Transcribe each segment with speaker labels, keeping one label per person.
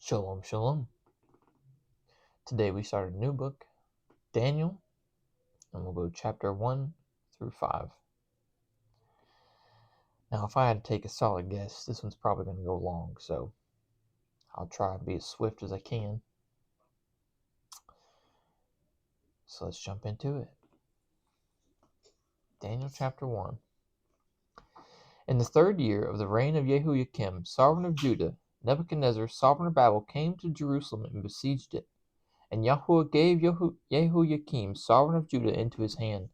Speaker 1: Shalom, shalom. Today we start a new book, Daniel, and we'll go chapter 1 through 5. Now, if I had to take a solid guess, this one's probably going to go long, so I'll try and be as swift as I can. So let's jump into it. Daniel chapter 1. In the 3rd year of the reign of Jehoiakim, sovereign of Judah, Nebuchadnezzar, sovereign of Babel, came to Jerusalem and besieged it. And Yahuwah gave Jehoiakim, sovereign of Judah, into his hand,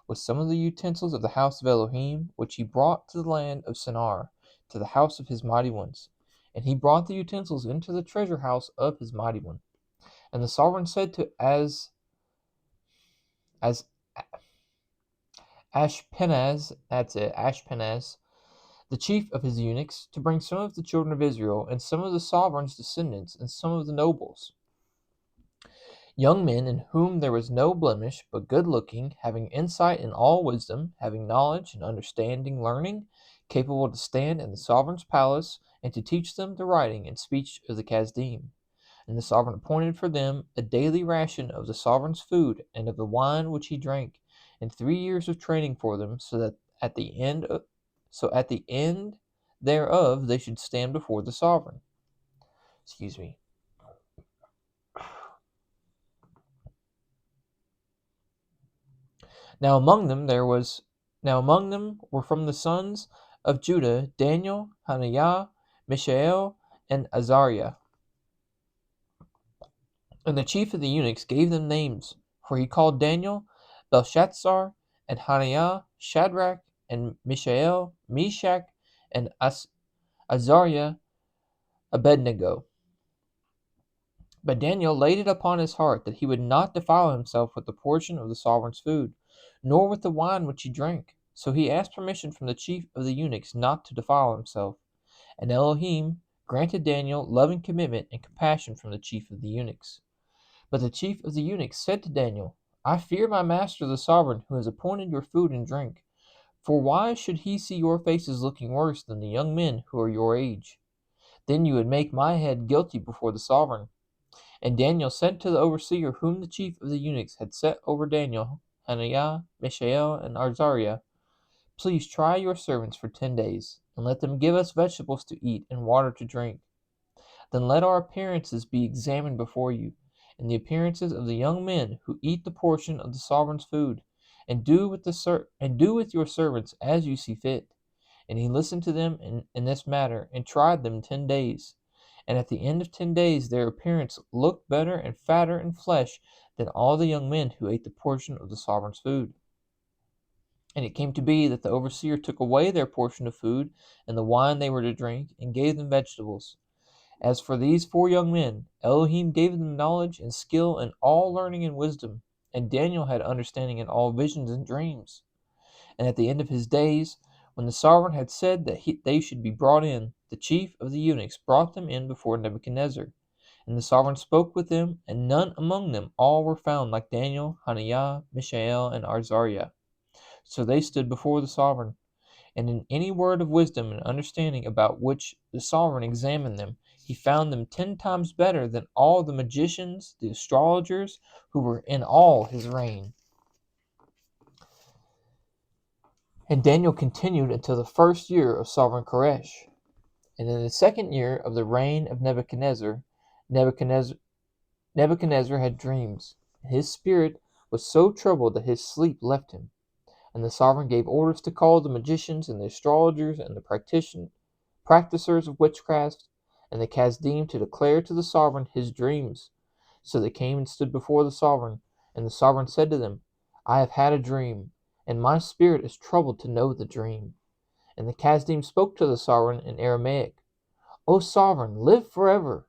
Speaker 1: with some of the utensils of the house of Elohim, which he brought to the land of Shinar, to the house of his mighty ones. And he brought the utensils into the treasure house of his mighty one. And the sovereign said to Ashpenaz, Ashpenaz, the chief of his eunuchs, to bring some of the children of Israel, and some of the sovereign's descendants, and some of the nobles, young men in whom there was no blemish, but good-looking, having insight in all wisdom, having knowledge and understanding, learning, capable to stand in the sovereign's palace, and to teach them the writing and speech of the Kasdim. And the sovereign appointed for them a daily ration of the sovereign's food and of the wine which he drank, and 3 years of training for them, so that at the end thereof they should stand before the sovereign. Excuse me. Now among them were from the sons of Judah Daniel, Hananiah, Mishael, and Azariah. And the chief of the eunuchs gave them names, for he called Daniel Belshazzar, and Hananiah Shadrach, and Mishael Meshach, and Azariah Abednego. But Daniel laid it upon his heart that he would not defile himself with the portion of the sovereign's food, nor with the wine which he drank. So he asked permission from the chief of the eunuchs not to defile himself. And Elohim granted Daniel loving commitment and compassion from the chief of the eunuchs. But the chief of the eunuchs said to Daniel, I fear my master the sovereign, who has appointed your food and drink. For why should he see your faces looking worse than the young men who are your age? Then you would make my head guilty before the sovereign. And Daniel said to the overseer whom the chief of the eunuchs had set over Daniel, Hananiah, Mishael, and Azariah, Please try your servants for 10 days, and let them give us vegetables to eat and water to drink. Then let our appearances be examined before you, and the appearances of the young men who eat the portion of the sovereign's food, and do with your servants as you see fit. And he listened to them in this matter, and tried them 10 days. And at the end of 10 days their appearance looked better and fatter in flesh than all the young men who ate the portion of the sovereign's food. And it came to be that the overseer took away their portion of food and the wine they were to drink, and gave them vegetables. As for these 4 young men, Elohim gave them knowledge and skill in all learning and wisdom, and Daniel had understanding in all visions and dreams. And at the end of his days, when the sovereign had said that they should be brought in, the chief of the eunuchs brought them in before Nebuchadnezzar. And the sovereign spoke with them, and none among them all were found like Daniel, Hananiah, Mishael, and Azariah. So they stood before the sovereign. And in any word of wisdom and understanding about which the sovereign examined them, he found them 10 times better than all the magicians, the astrologers, who were in all his reign. And Daniel continued until the 1st year of sovereign Koresh. And in the 2nd year of the reign of Nebuchadnezzar had dreams. And his spirit was so troubled that his sleep left him. And the sovereign gave orders to call the magicians and the astrologers and the practicers of witchcraft and the Kasdim to declare to the sovereign his dreams. So they came and stood before the sovereign. And the sovereign said to them, I have had a dream, and my spirit is troubled to know the dream. And the Kasdim spoke to the sovereign in Aramaic, O sovereign, live forever.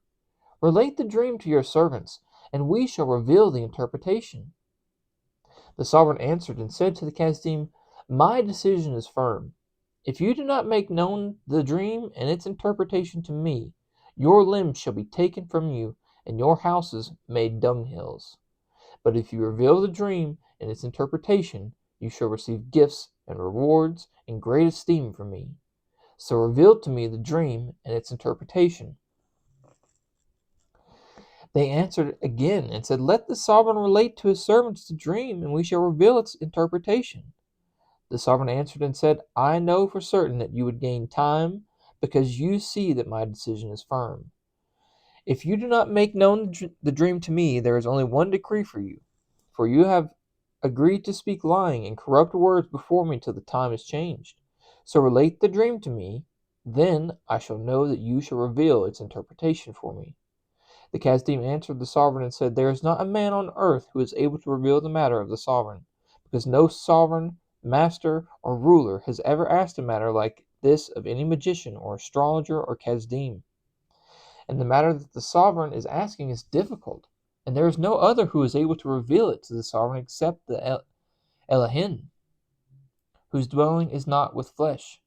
Speaker 1: Relate the dream to your servants, and we shall reveal the interpretation. The sovereign answered and said to the Kasdim, My decision is firm. If you do not make known the dream and its interpretation to me, your limbs shall be taken from you, and your houses made dunghills. But if you reveal the dream and its interpretation, you shall receive gifts and rewards and great esteem from me. So reveal to me the dream and its interpretation. They answered again and said, "Let the sovereign relate to his servants the dream, and we shall reveal its interpretation." The sovereign answered and said, "I know for certain that you would gain time, because you see that my decision is firm. If you do not make known the dream to me, there is only one decree for you. For you have agreed to speak lying and corrupt words before me till the time is changed. So relate the dream to me, then I shall know that you shall reveal its interpretation for me." The Kasdim answered the sovereign and said, "There is not a man on earth who is able to reveal the matter of the sovereign, because no sovereign, master, or ruler has ever asked a matter like this of any magician or astrologer or Kasdim. And the matter that the sovereign is asking is difficult, and there is no other who is able to reveal it to the sovereign except the Elohim, whose dwelling is not with flesh."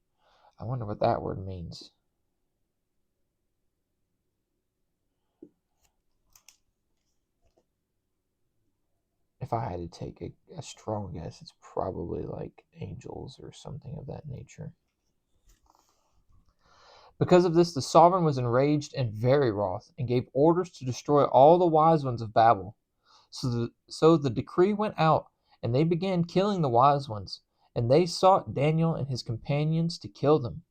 Speaker 1: I wonder what that word means. If I had to take a strong guess, it's probably like angels or something of that nature. Because of this, the sovereign was enraged and very wroth, and gave orders to destroy all the wise ones of Babel. So the decree went out, and they began killing the wise ones, and they sought Daniel and his companions to kill them.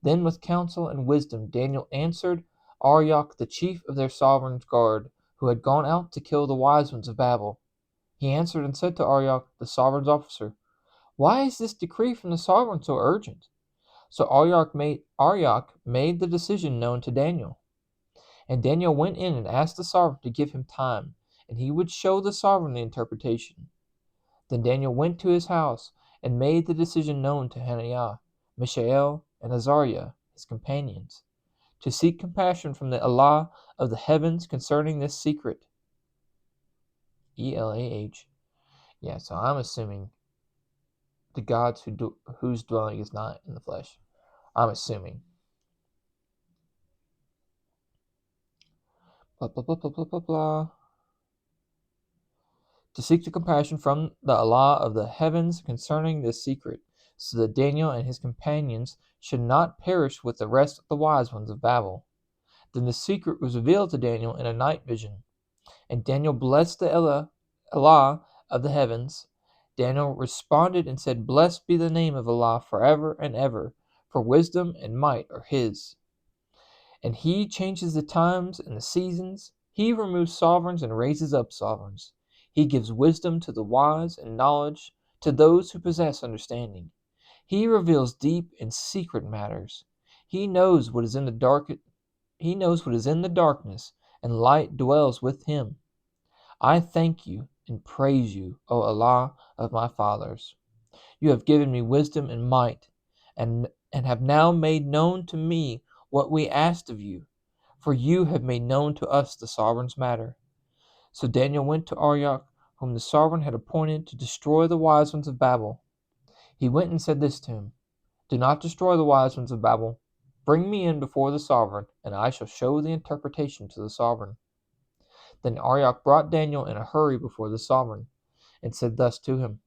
Speaker 1: Then with counsel and wisdom Daniel answered Arioch, the chief of their sovereign's guard, who had gone out to kill the wise ones of Babel. He answered and said to Arioch, the sovereign's officer, "Why is this decree from the sovereign so urgent?" So Arioch made the decision known to Daniel. And Daniel went in and asked the sovereign to give him time, and he would show the sovereign the interpretation. Then Daniel went to his house and made the decision known to Hananiah, Mishael, and Azariah, his companions, to seek compassion from the Allah of the heavens concerning this secret. Elah. Yeah, so I'm assuming the gods whose dwelling is not in the flesh. I'm assuming. Blah, blah, blah, blah, blah, blah, blah. To seek the compassion from the Allah of the heavens concerning this secret, so that Daniel and his companions should not perish with the rest of the wise ones of Babel. Then the secret was revealed to Daniel in a night vision, and Daniel blessed the Allah of the heavens. Daniel responded and said, "Blessed be the name of Allah forever and ever, for wisdom and might are His. And He changes the times and the seasons. He removes sovereigns and raises up sovereigns. He gives wisdom to the wise and knowledge to those who possess understanding. He reveals deep and secret matters. He knows what is in the darkness, and light dwells with Him. I thank you and praise you, O Allah of my fathers. You have given me wisdom and might, and have now made known to me what we asked of you, for you have made known to us the sovereign's matter." So Daniel went to Arioch, whom the sovereign had appointed to destroy the wise ones of Babel. He went and said this to him, "Do not destroy the wise ones of Babel. Bring me in before the sovereign, and I shall show the interpretation to the sovereign." Then Arioch brought Daniel in a hurry before the sovereign, and said thus to him,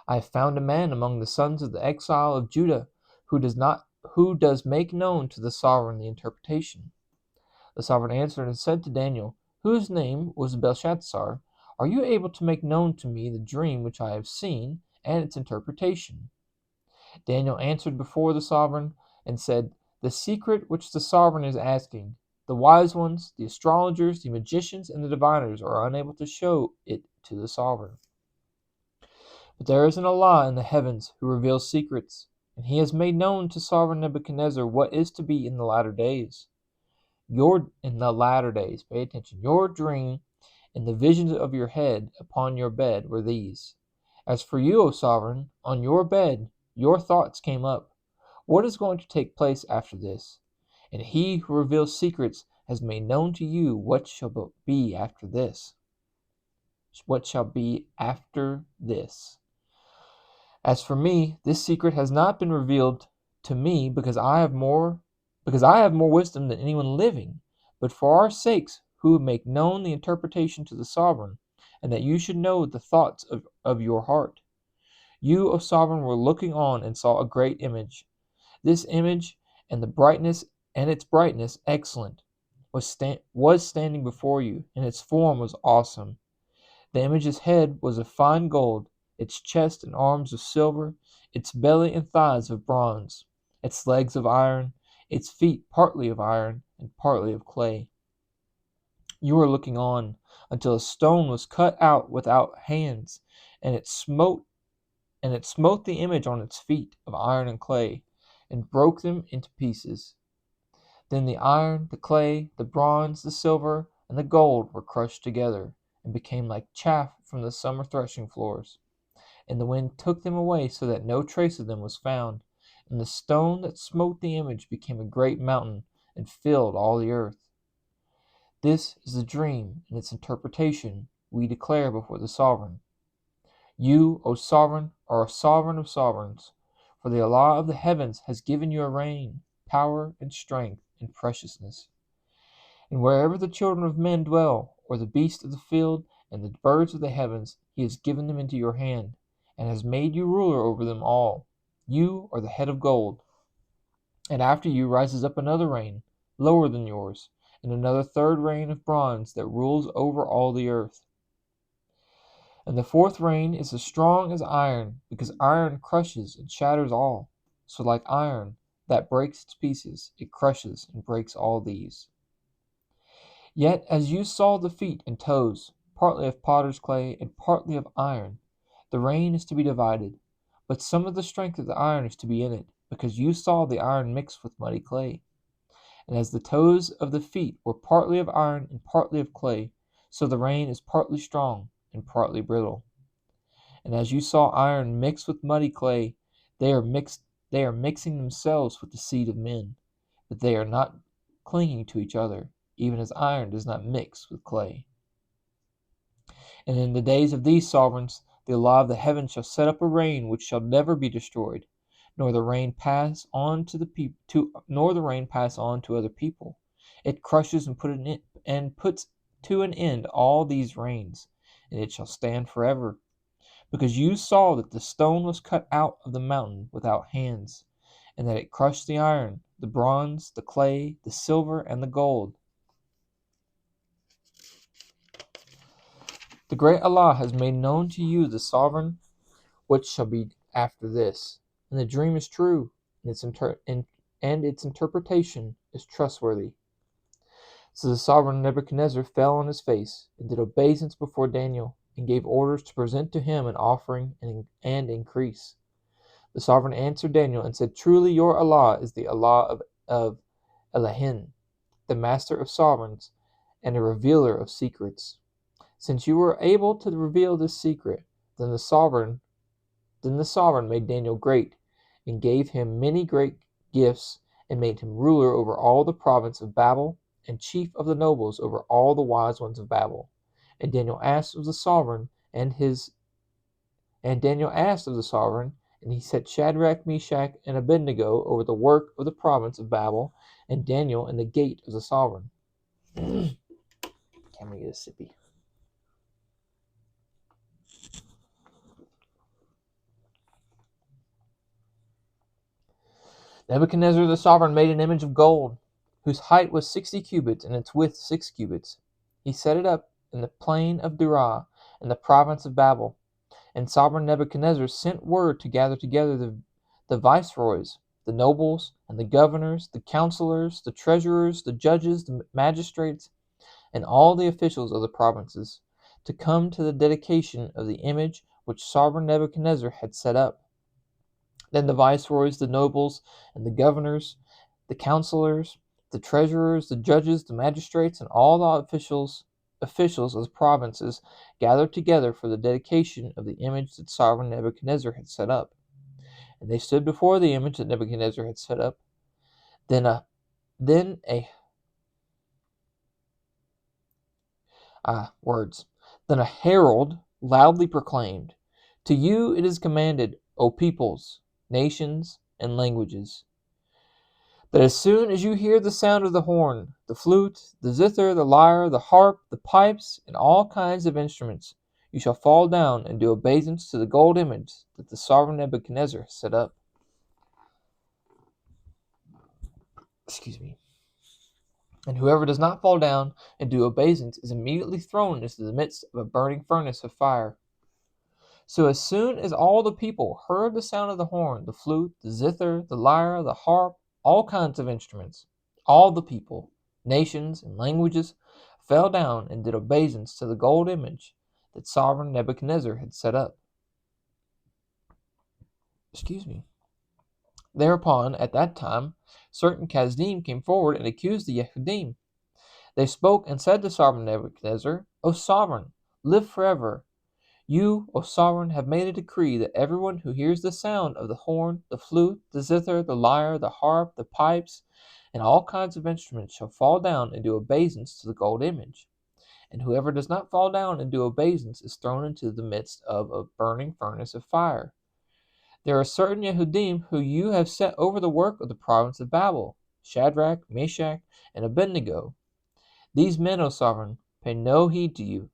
Speaker 1: "I have found a man among the sons of the exile of Judah who does make known to the sovereign the interpretation." The sovereign answered and said to Daniel, whose name was Belshazzar, "Are you able to make known to me the dream which I have seen, and its interpretation?" Daniel answered before the sovereign, and said, "The secret which the sovereign is asking, the wise ones, the astrologers, the magicians, and the diviners are unable to show it to the sovereign. But there is an Allah in the heavens who reveals secrets, and He has made known to sovereign Nebuchadnezzar what is to be in the latter days. Pay attention. Your dream and the visions of your head upon your bed were these. As for you, O sovereign, on your bed, your thoughts came up. What is going to take place after this? And He who reveals secrets has made known to you what shall be after this. What shall be after this? As for me, this secret has not been revealed to me because I have more wisdom than anyone living, but for our sakes who make known the interpretation to the sovereign, and that you should know the thoughts of your heart. You, O sovereign, were looking on and saw a great image. This image and its brightness excellent. was standing before you, and its form was awesome. The image's head was of fine gold, its chest and arms of silver, its belly and thighs of bronze, its legs of iron, its feet partly of iron and partly of clay. You were looking on until a stone was cut out without hands, and it smote the image on its feet of iron and clay, and broke them into pieces. Then the iron, the clay, the bronze, the silver, and the gold were crushed together, and became like chaff from the summer threshing floors. And the wind took them away so that no trace of them was found. And the stone that smote the image became a great mountain, and filled all the earth. This is the dream, and its interpretation we declare before the sovereign. You, O sovereign, are a sovereign of sovereigns, for the Allah of the heavens has given you a reign, power, and strength, and preciousness. And wherever the children of men dwell, or the beasts of the field, and the birds of the heavens, he has given them into your hand, and has made you ruler over them all. You are the head of gold. And after you rises up another reign, lower than yours, and another third reign of bronze that rules over all the earth. And the fourth reign is as strong as iron, because iron crushes and shatters all. So like iron that breaks its pieces, it crushes and breaks all these. Yet as you saw the feet and toes, partly of potter's clay and partly of iron, the reign is to be divided, but some of the strength of the iron is to be in it, because you saw the iron mixed with muddy clay. And as the toes of the feet were partly of iron and partly of clay, so the reign is partly strong and partly brittle. And as you saw iron mixed with muddy clay, they are mixing themselves with the seed of men, but they are not clinging to each other, even as iron does not mix with clay. And in the days of these sovereigns, the Allah of the heavens shall set up a reign which shall never be destroyed, nor the rain pass on to other people. It crushes and puts to an end all these reigns, and it shall stand forever. Because you saw that the stone was cut out of the mountain without hands, and that it crushed the iron, the bronze, the clay, the silver, and the gold. The great Allah has made known to you the sovereign what shall be after this, and the dream is true, and its interpretation is trustworthy. So the sovereign Nebuchadnezzar fell on his face, and did obeisance before Daniel, and gave orders to present to him an offering and increase. The sovereign answered Daniel and said, Truly your Allah is the Allah of Elohim, the master of sovereigns, and a revealer of secrets. Since you were able to reveal this secret, then the sovereign made Daniel great, and gave him many great gifts, and made him ruler over all the province of Babel, and chief of the nobles over all the wise ones of Babel. And Daniel asked of the sovereign, and he set Shadrach, Meshach, and Abednego over the work of the province of Babel, and Daniel in the gate of the sovereign. Can't we get a sippy? Nebuchadnezzar the sovereign made an image of gold, whose height was 60 cubits, and its width 6 cubits. He set it up in the plain of Dura, in the province of Babel. And sovereign Nebuchadnezzar sent word to gather together the viceroys, the nobles, and the governors, the counselors, the treasurers, the judges, the magistrates, and all the officials of the provinces, to come to the dedication of the image which sovereign Nebuchadnezzar had set up. Then the viceroys, the nobles, and the governors, the counselors, the treasurers, the judges, the magistrates, and all the officials of the provinces gathered together for the dedication of the image that sovereign Nebuchadnezzar had set up. And they stood before the image that Nebuchadnezzar had set up. Then a herald loudly proclaimed, To you it is commanded, O peoples, nations, and languages, that as soon as you hear the sound of the horn, the flute, the zither, the lyre, the harp, the pipes, and all kinds of instruments, you shall fall down and do obeisance to the gold image that the sovereign Nebuchadnezzar set up. and whoever does not fall down and do obeisance is immediately thrown into the midst of a burning furnace of fire. So as soon as all the people heard the sound of the horn, the flute, the zither, the lyre, the harp, all kinds of instruments, all the people, nations, and languages fell down and did obeisance to the gold image that sovereign Nebuchadnezzar had set up. Thereupon, at that time, certain Chasdim came forward and accused the Yehudim. They spoke and said to sovereign Nebuchadnezzar, O sovereign, live forever. You, O sovereign, have made a decree that everyone who hears the sound of the horn, the flute, the zither, the lyre, the harp, the pipes, and all kinds of instruments shall fall down and do obeisance to the gold image. And whoever does not fall down and do obeisance is thrown into the midst of a burning furnace of fire. There are certain Yehudim who you have set over the work of the province of Babel, Shadrach, Meshach, and Abednego. These men, O sovereign, pay no heed to you.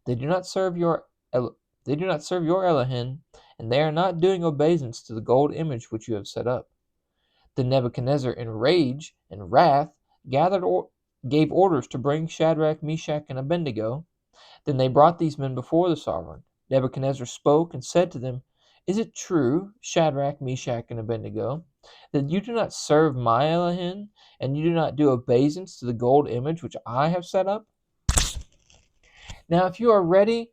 Speaker 1: They do not serve your Elohim, and they are not doing obeisance to the gold image which you have set up. Then Nebuchadnezzar, in rage and wrath, gave orders to bring Shadrach, Meshach, and Abednego. Then they brought these men before the sovereign. Nebuchadnezzar spoke and said to them, Is it true, Shadrach, Meshach, and Abednego, that you do not serve my Elohim, and you do not do obeisance to the gold image which I have set up? Now if you are ready,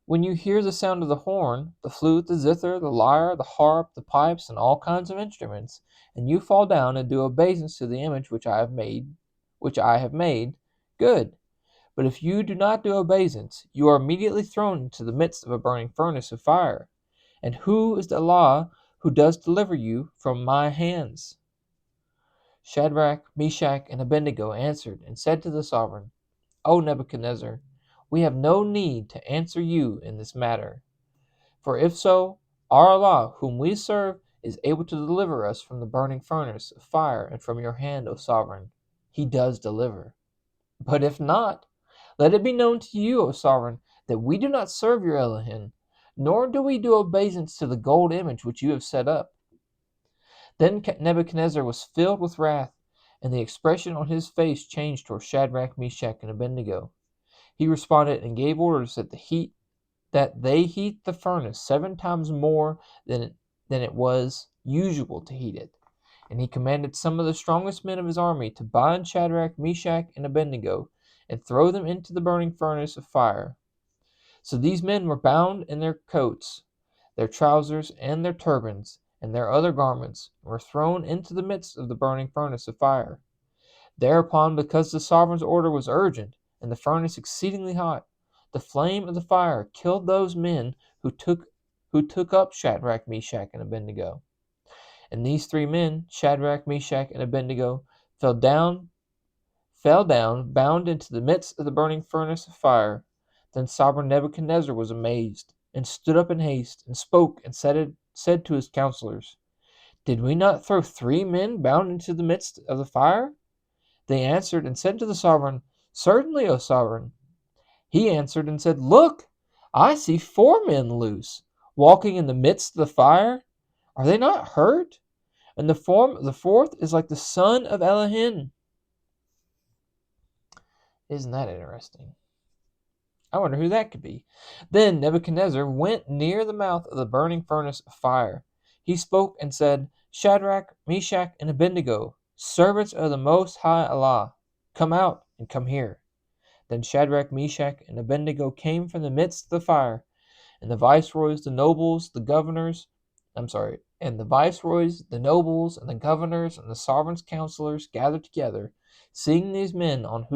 Speaker 1: when you hear the sound of the horn, the flute, the zither, the lyre, the harp, the pipes, and all kinds of instruments, and you fall down and do obeisance to the image which I have made, good. But if you do not do obeisance, you are immediately thrown into the midst of a burning furnace of fire. And who is the Allah who does deliver you from my hands? Shadrach, Meshach, and Abednego answered and said to the sovereign, O Nebuchadnezzar, we have no need to answer you in this matter. For if so, our Allah, whom we serve, is able to deliver us from the burning furnace of fire and from your hand, O sovereign. He does deliver. But if not, let it be known to you, O sovereign, that we do not serve your Elohim, nor do we do obeisance to the gold image which you have set up. Then Nebuchadnezzar was filled with wrath, and the expression on his face changed toward Shadrach, Meshach, and Abednego. He responded and gave orders that they heat the furnace 7 times more than it was usual to heat it. And he commanded some of the strongest men of his army to bind Shadrach, Meshach, and Abednego, and throw them into the burning furnace of fire. So these men were bound in their coats, their trousers, and their turbans, and their other garments, and were thrown into the midst of the burning furnace of fire. Thereupon, because the sovereign's order was urgent, and the furnace exceedingly hot, the flame of the fire killed those men who took up Shadrach, Meshach, and Abednego. And these 3 men, Shadrach, Meshach, and Abednego, fell down, bound into the midst of the burning furnace of fire. Then sovereign Nebuchadnezzar was amazed, and stood up in haste, and spoke, and said to his counselors, Did we not throw 3 men bound into the midst of the fire? They answered and said to the sovereign, Certainly, O sovereign. He answered and said, Look, I see 4 men loose, walking in the midst of the fire. Are they not hurt? And the form of the 4th is like the son of Elohim. Isn't that interesting? I wonder who that could be. Then Nebuchadnezzar went near the mouth of the burning furnace of fire. He spoke and said, Shadrach, Meshach, and Abednego, servants of the Most High Allah, come out and come here. Then Shadrach, Meshach, and Abednego came from the midst of the fire, and the viceroys, the nobles, and the governors, and the sovereign's counselors gathered together, seeing these men on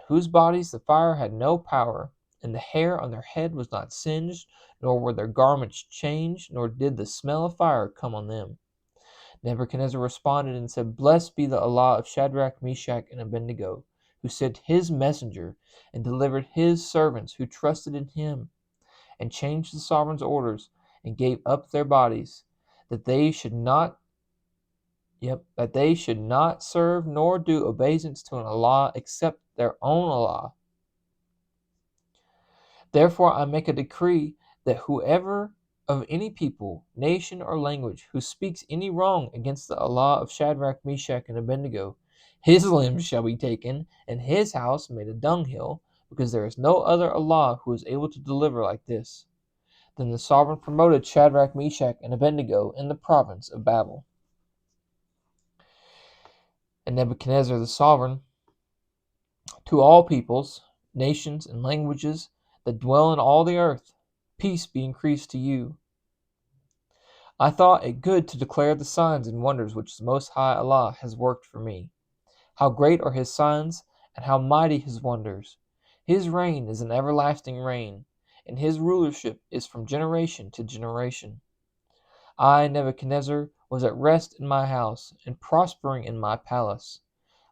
Speaker 1: whose bodies the fire had no power, and the hair on their head was not singed, nor were their garments changed, nor did the smell of fire come on them. Nebuchadnezzar responded and said, Blessed be the Allah of Shadrach, Meshach, and Abednego, who sent his messenger and delivered his servants who trusted in him, and changed the sovereign's orders and gave up their bodies, that they should not serve nor do obeisance to an Allah except their own Allah. Therefore I make a decree that whoever of any people, nation, or language who speaks any wrong against the Allah of Shadrach, Meshach, and Abednego, His limbs shall be taken, and his house made a dunghill, because there is no other Allah who is able to deliver like this. Then the sovereign promoted Shadrach, Meshach, and Abednego in the province of Babel. And Nebuchadnezzar the sovereign, to all peoples, nations, and languages that dwell in all the earth, peace be increased to you. I thought it good to declare the signs and wonders which the Most High Allah has worked for me. How great are his signs, and how mighty his wonders! His reign is an everlasting reign, and his rulership is from generation to generation. I, Nebuchadnezzar, was at rest in my house, and prospering in my palace.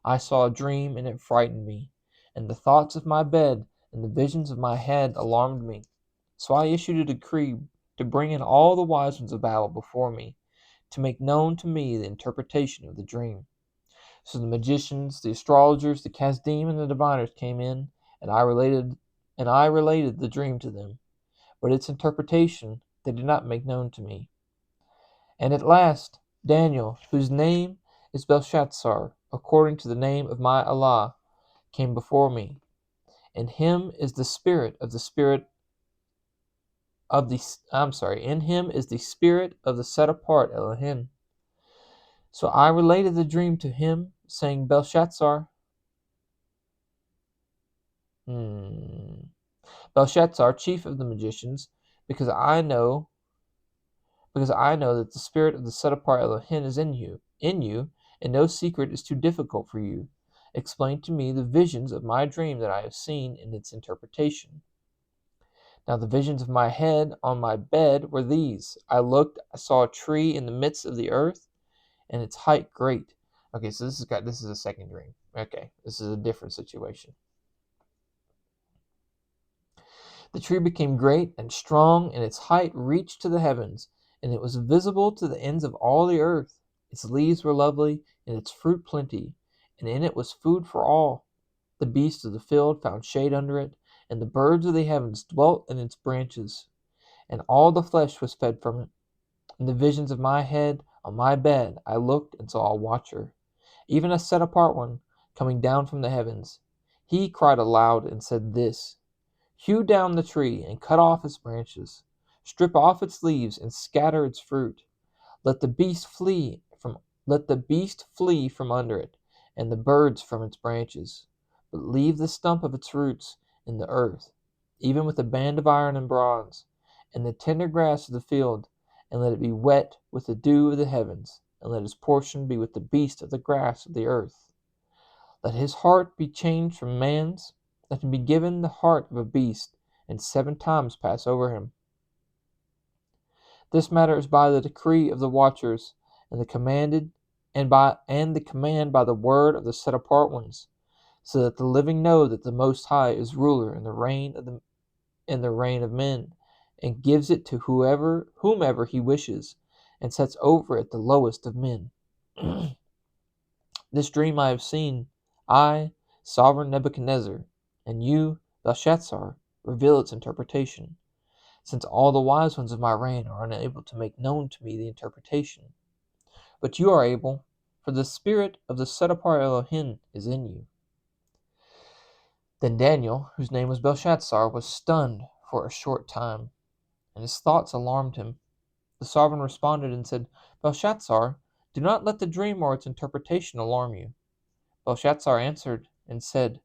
Speaker 1: I saw a dream, and it frightened me, and the thoughts of my bed and the visions of my head alarmed me. So I issued a decree to bring in all the wise ones of Babel before me, to make known to me the interpretation of the dream. So the magicians, the astrologers, the Kasdim, and the diviners came in, and I related the dream to them, but its interpretation they did not make known to me. And at last Daniel, whose name is Belshazzar, according to the name of my Allah, came before me. In him is the spirit of the set apart Elohim. So I related the dream to him, saying, Belshazzar, chief of the magicians, because I know that the spirit of the set apart Elohim is in you, and no secret is too difficult for you. Explain to me the visions of my dream that I have seen in its interpretation. Now the visions of my head on my bed were these. I saw a tree in the midst of the earth, and its height great. Okay, so this is a second dream. Okay, this is a different situation. The tree became great and strong, and its height reached to the heavens, and it was visible to the ends of all the earth. Its leaves were lovely, and its fruit plenty, and in it was food for all. The beasts of the field found shade under it, and the birds of the heavens dwelt in its branches, and all the flesh was fed from it. In the visions of my head on my bed I looked and saw a watcher, even a set apart one, coming down from the heavens. He cried aloud and said this, Hew down the tree and cut off its branches. Strip off its leaves and scatter its fruit. Let the beast flee from under it, and the birds from its branches. But leave the stump of its roots in the earth, even with a band of iron and bronze, and the tender grass of the field, and let it be wet with the dew of the heavens, and let his portion be with the beast of the grass of the earth. Let his heart be changed from man's, let him be given the heart of a beast, and 7 times pass over him. This matter is by the decree of the watchers, and the command by the word of the set apart ones, so that the living know that the Most High is ruler in the reign of men, and gives it to whomever he wishes, and sets over it the lowest of men. This dream I have seen, I, sovereign Nebuchadnezzar, and you, Belshazzar, reveal its interpretation, since all the wise ones of my reign are unable to make known to me the interpretation. But you are able, for the spirit of the set apart Elohim is in you. Then Daniel, whose name was Belshazzar, was stunned for a short time, and his thoughts alarmed him. The sovereign responded and said, Belshazzar, do not let the dream or its interpretation alarm you. Belshazzar answered and said,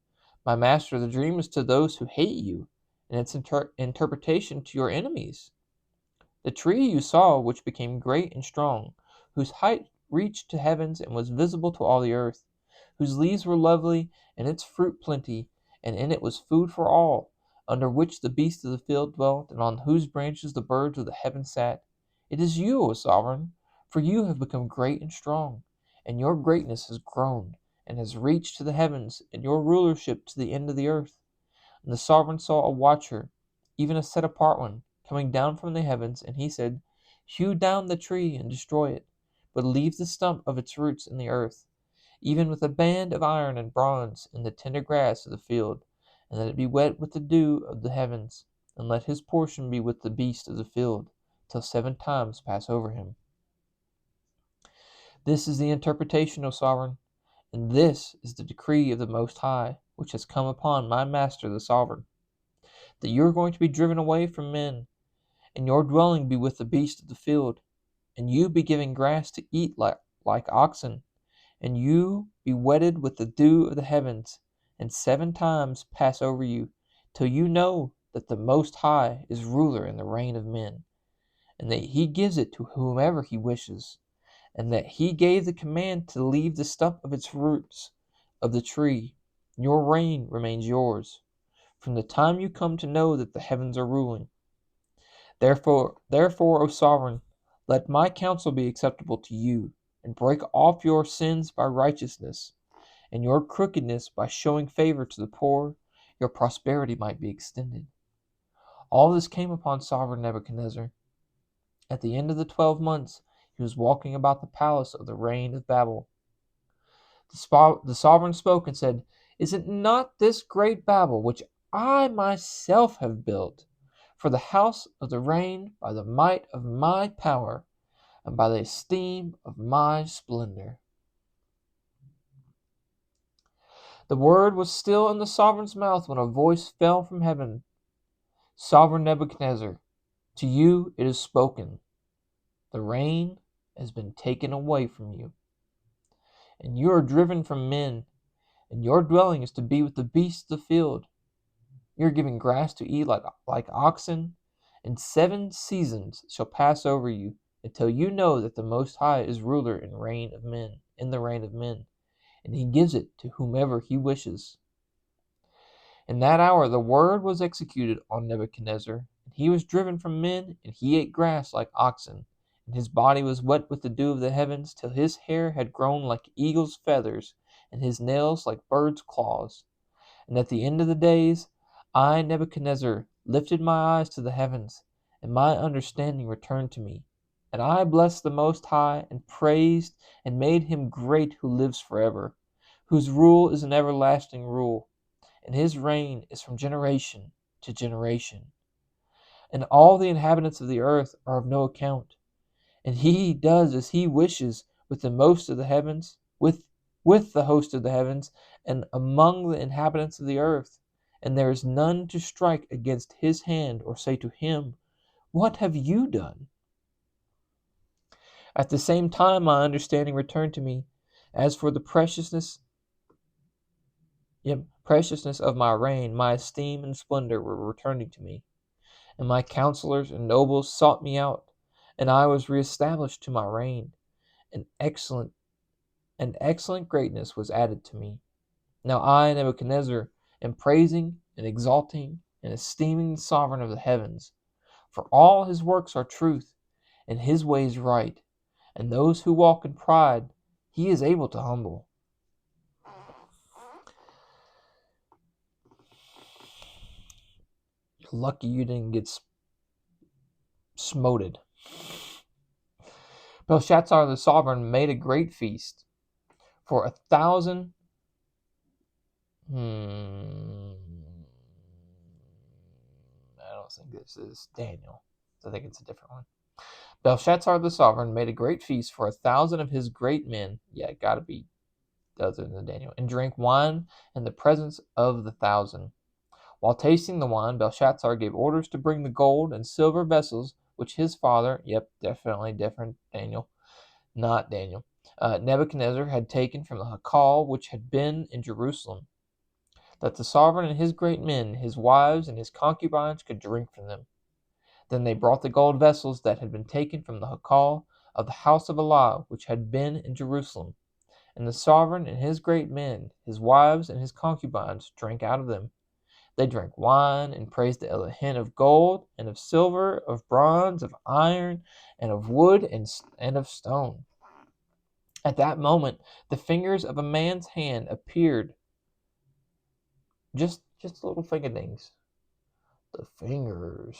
Speaker 1: My master, the dream is to those who hate you, and its interpretation to your enemies. The tree you saw, which became great and strong, whose height reached to heavens and was visible to all the earth, whose leaves were lovely, and its fruit plenty, and in it was food for all, under which the beasts of the field dwelt, and on whose branches the birds of the heaven sat. It is you, O sovereign, for you have become great and strong, and your greatness has grown, and has reached to the heavens, and your rulership to the end of the earth. And the sovereign saw a watcher, even a set apart one, coming down from the heavens, and he said, Hew down the tree and destroy it, but leave the stump of its roots in the earth, even with a band of iron and bronze in the tender grass of the field, and let it be wet with the dew of the heavens, and let his portion be with the beast of the field, till 7 times pass over him. This is the interpretation, O sovereign, And this is the decree of the Most High, which has come upon my master the sovereign, that you are going to be driven away from men, and your dwelling be with the beasts of the field, and you be given grass to eat like oxen, and you be wetted with the dew of the heavens, and 7 times pass over you, till you know that the Most High is ruler in the reign of men, and that he gives it to whomever he wishes, and that he gave the command to leave the stump of its roots of the tree. Your reign remains yours, from the time you come to know that the heavens are ruling. Therefore, O sovereign, let my counsel be acceptable to you, and break off your sins by righteousness, and your crookedness by showing favor to the poor, your prosperity might be extended. All this came upon sovereign Nebuchadnezzar. At the end of the 12 months, he was walking about the palace of the reign of Babel. The sovereign spoke and said, Is it not this great Babel which I myself have built for the house of the reign by the might of my power and by the esteem of my splendor? The word was still in the sovereign's mouth when a voice fell from heaven. Sovereign Nebuchadnezzar, to you it is spoken. The reign has been taken away from you, and you are driven from men, and your dwelling is to be with the beasts of the field. You are given grass to eat like oxen, and 7 seasons shall pass over you, until you know that the Most High is ruler in the reign of men, and he gives it to whomever he wishes. In that hour the word was executed on Nebuchadnezzar, and he was driven from men, and he ate grass like oxen, and his body was wet with the dew of the heavens, till his hair had grown like eagle's feathers, and his nails like birds' claws. And at the end of the days, I, Nebuchadnezzar, lifted my eyes to the heavens, and my understanding returned to me. And I blessed the Most High, and praised and made him great who lives forever, whose rule is an everlasting rule, and his reign is from generation to generation. And all the inhabitants of the earth are of no account, and he does as he wishes with the most of the heavens, with the host of the heavens, and among the inhabitants of the earth. And there is none to strike against his hand or say to him, What have you done? At the same time my understanding returned to me. As for the preciousness of my reign, my esteem and splendor were returning to me. And my counselors and nobles sought me out, and I was reestablished to my reign. And excellent greatness was added to me. Now I, Nebuchadnezzar, am praising and exalting and esteeming the sovereign of the heavens, for all his works are truth, and his ways right, and those who walk in pride he is able to humble. You're lucky you didn't get smoted. Belshazzar the sovereign made a great feast for 1,000. I don't think this is Daniel. I think it's a different one. Belshazzar the sovereign made a great feast for 1,000 of his great men. Yeah, it gotta be other than Daniel. And drank wine in the presence of the 1,000. While tasting the wine, Belshazzar gave orders to bring the gold and silver vessels which his father, definitely different Daniel, not Daniel, Nebuchadnezzar had taken from the Hekal which had been in Jerusalem, that the sovereign and his great men, his wives and his concubines could drink from them. Then they brought the gold vessels that had been taken from the Hekal of the house of Allah which had been in Jerusalem, and the sovereign and his great men, his wives and his concubines, drank out of them. They drank wine and praised the Elohim of gold and of silver, of bronze, of iron, and of wood and of stone. At that moment, the fingers of a man's hand appeared. Just little fingernails. The fingers.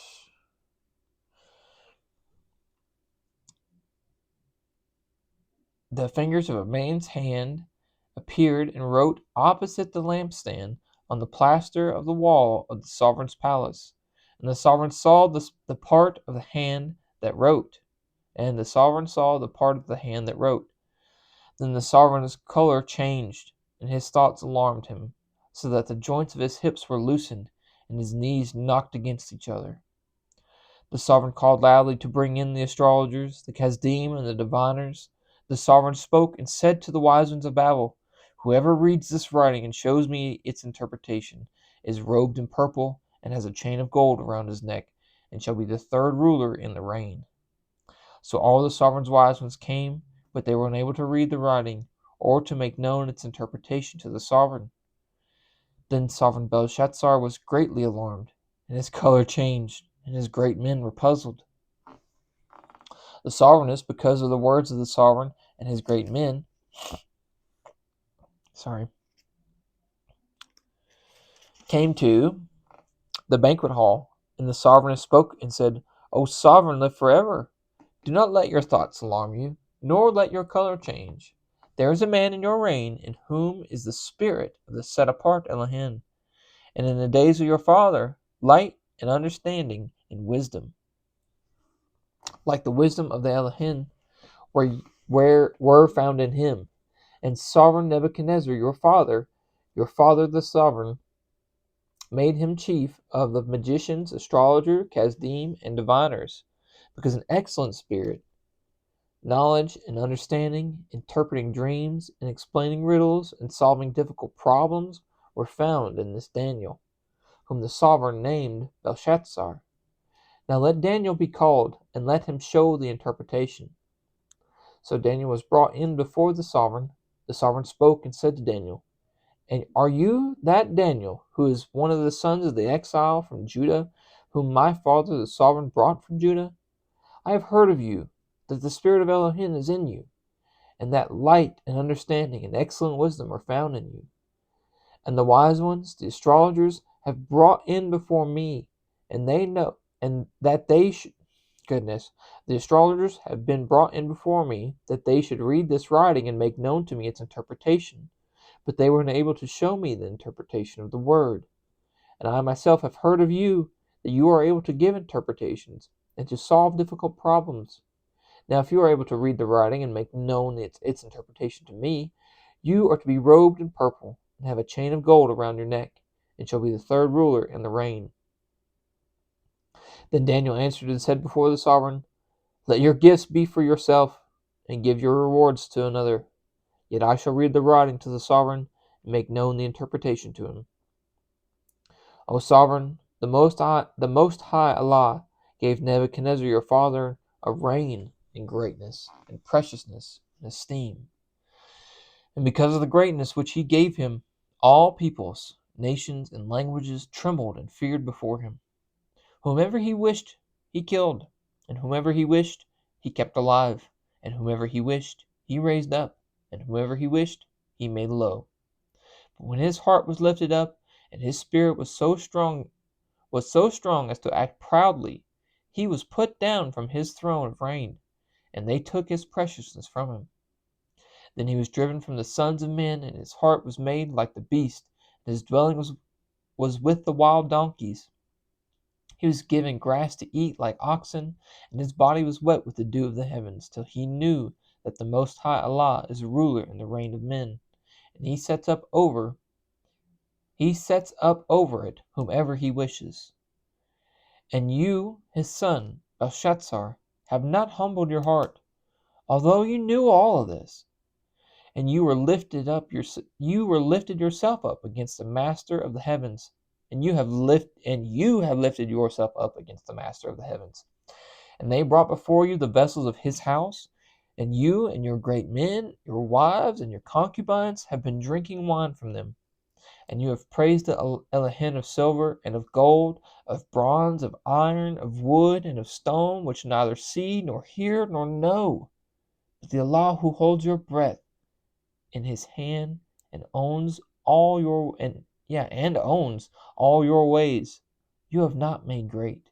Speaker 1: The fingers of a man's hand appeared and wrote opposite the lampstand on the plaster of the wall of the sovereign's palace. And the sovereign saw the part of the hand that wrote. And the sovereign saw the part of the hand that wrote. Then the sovereign's color changed, and his thoughts alarmed him, so that the joints of his hips were loosened, and his knees knocked against each other. The sovereign called loudly to bring in the astrologers, the Chazdim, and the diviners. The sovereign spoke and said to the wise ones of Babel, "Whoever reads this writing and shows me its interpretation is robed in purple and has a chain of gold around his neck, and shall be the third ruler in the reign." So all the sovereign's wise ones came, but they were unable to read the writing or to make known its interpretation to the sovereign. Then sovereign Belshazzar was greatly alarmed, and his color changed, and his great men were puzzled. The sovereigness, because of the words of the sovereign and his great men, came to the banquet hall, and the sovereigness spoke and said, "O sovereign, live forever. Do not let your thoughts alarm you, nor let your color change. There is a man in your reign in whom is the spirit of the set-apart Elohim, and in the days of your father, light and understanding and wisdom, like the wisdom of the Elohim, were found in him. And sovereign Nebuchadnezzar, your father the sovereign, made him chief of the magicians, astrologers, Chazdim, and diviners, because an excellent spirit, knowledge and understanding, interpreting dreams, and explaining riddles, and solving difficult problems were found in this Daniel, whom the sovereign named Belshazzar. Now let Daniel be called, and let him show the interpretation." So Daniel was brought in before the sovereign. The sovereign spoke and said to Daniel, "And are you that Daniel, who is one of the sons of the exile from Judah, whom my father the sovereign brought from Judah? I have heard of you, that the spirit of Elohim is in you, and that light and understanding and excellent wisdom are found in you. And the wise ones, the astrologers, have brought in before me, and they know, and that they should, the astrologers have been brought in before me, that they should read this writing and make known to me its interpretation. But they were unable to show me the interpretation of the word. And I myself have heard of you, that you are able to give interpretations, and to solve difficult problems. Now if you are able to read the writing and make known its interpretation to me, you are to be robed in purple, and have a chain of gold around your neck, and shall be the third ruler in the reign." Then Daniel answered and said before the sovereign, "Let your gifts be for yourself, and give your rewards to another. Yet I shall read the writing to the sovereign, and make known the interpretation to him. O sovereign, the Most High Allah gave Nebuchadnezzar your father a reign in greatness, and preciousness, and esteem. And because of the greatness which he gave him, all peoples, nations, and languages trembled and feared before him. Whomever he wished, he killed, and whomever he wished, he kept alive, and whomever he wished, he raised up, and whomever he wished, he made low. But when his heart was lifted up, and his spirit was so strong as to act proudly, he was put down from his throne of reign, and they took his preciousness from him. Then he was driven from the sons of men, and his heart was made like the beast, and his dwelling was with the wild donkeys. He was given grass to eat like oxen, and his body was wet with the dew of the heavens, till he knew that the Most High Allah is a ruler in the reign of men, and he sets up over it whomever he wishes. And you, his son, Belshazzar, have not humbled your heart, although you knew all of this. And you lifted yourself up against the master of the heavens, and you have lifted yourself up against the master of the heavens. And they brought before you the vessels of his house, and you and your great men, your wives, and your concubines have been drinking wine from them. And you have praised the Elohim of silver and of gold, of bronze, of iron, of wood, and of stone, which neither see, nor hear, nor know. But the Allah who holds your breath in his hand and owns all your ways, you have not made great.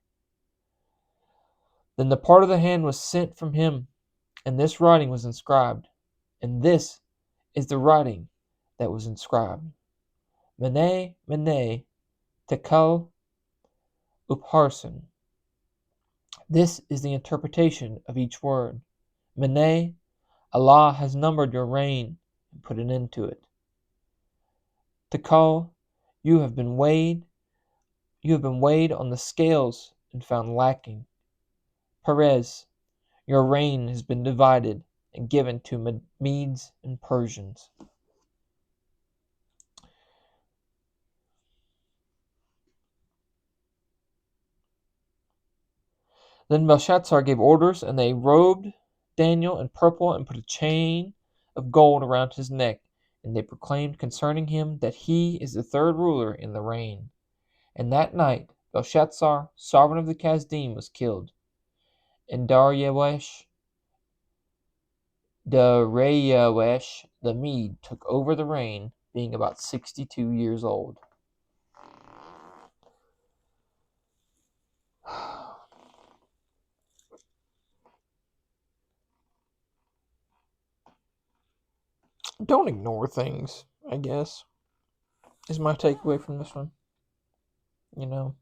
Speaker 1: Then the part of the hand was sent from him, and this writing was inscribed. And this is the writing that was inscribed: Mene, Mene, Tekel, Upharsin. This is the interpretation of each word. Mene, Allah has numbered your reign and put an end to it. Tikal, you have been weighed on the scales and found lacking. Perez, your reign has been divided and given to Medes and Persians. Then Belshazzar gave orders, and they robed Daniel in purple and put a chain of gold around his neck, and they proclaimed concerning him that he is the third ruler in the reign. And that night Belshazzar, sovereign of the Chaldean, was killed, and Dariawesh the Mede took over the reign, being about 62 years old. Don't ignore things, I guess, is my takeaway from this one. You know,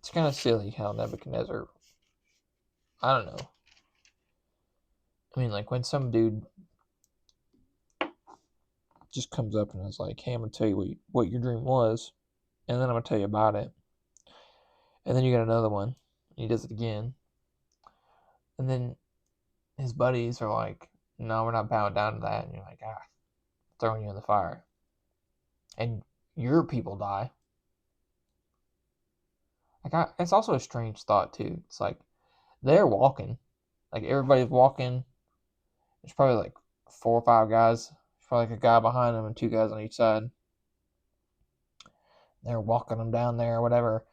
Speaker 1: it's kind of silly how Nebuchadnezzar, I don't know. I mean, like, when some dude just comes up and is like, hey, I'm going to tell you what your dream was, and then I'm going to tell you about it. And then you get another one, and he does it again. And then his buddies are like, no, we're not bowing down to that. And you're like, throwing you in the fire. And your people die. Like, it's also a strange thought, too. It's like, they're walking. Like, everybody's walking. There's probably like 4 or 5 guys. There's probably like a guy behind them and 2 guys on each side. They're walking them down there or whatever.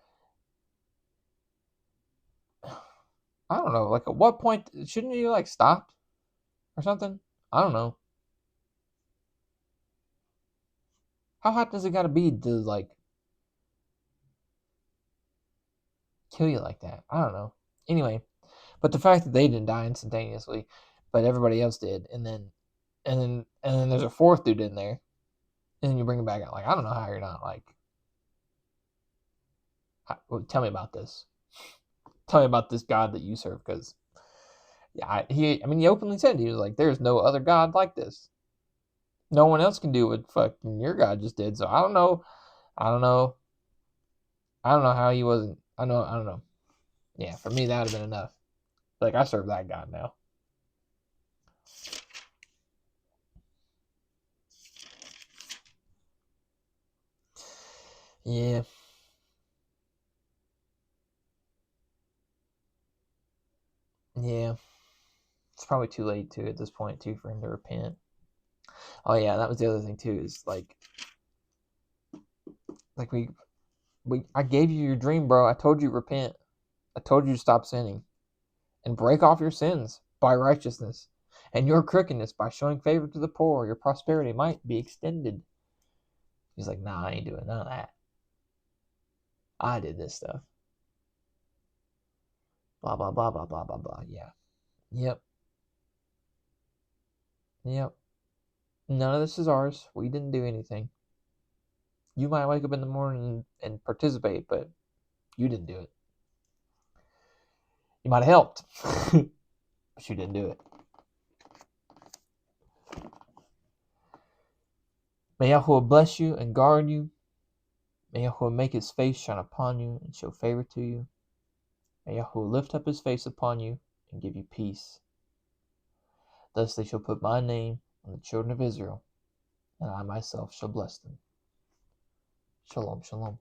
Speaker 1: I don't know. Like, at what point shouldn't you like stop or something? I don't know. How hot does it gotta be to like kill you like that? I don't know. Anyway, but the fact that they didn't die instantaneously, but everybody else did, and then there's a 4th dude in there, and then you bring him back out. Like, I don't know how you're not like. Tell me about this. Tell me about this God that you serve, because yeah, he openly said, he was like, "There's no other God like this. No one else can do what fucking your God just did." So I don't know. I don't know. I don't know how he wasn't. I don't know. Yeah, for me that would have been enough. Like, I serve that God now. Yeah. Yeah. It's probably too late too at this point too for him to repent. Oh yeah, that was the other thing too, is like I gave you your dream, bro. I told you repent. I told you to stop sinning and break off your sins by righteousness, and your crookedness by showing favor to the poor. Your prosperity might be extended. He's like, nah, I ain't doing none of that. I did this stuff. Blah blah blah blah blah blah blah. Yeah. Yep. Yep. None of this is ours. We didn't do anything. You might wake up in the morning and participate, but you didn't do it. You might have helped, but you didn't do it. May Yahuwah bless you and guard you. May Yahuwah make his face shine upon you and show favor to you. May Yahuwah lift up his face upon you and give you peace. Thus they shall put my name on the children of Israel, and I myself shall bless them. Shalom, shalom.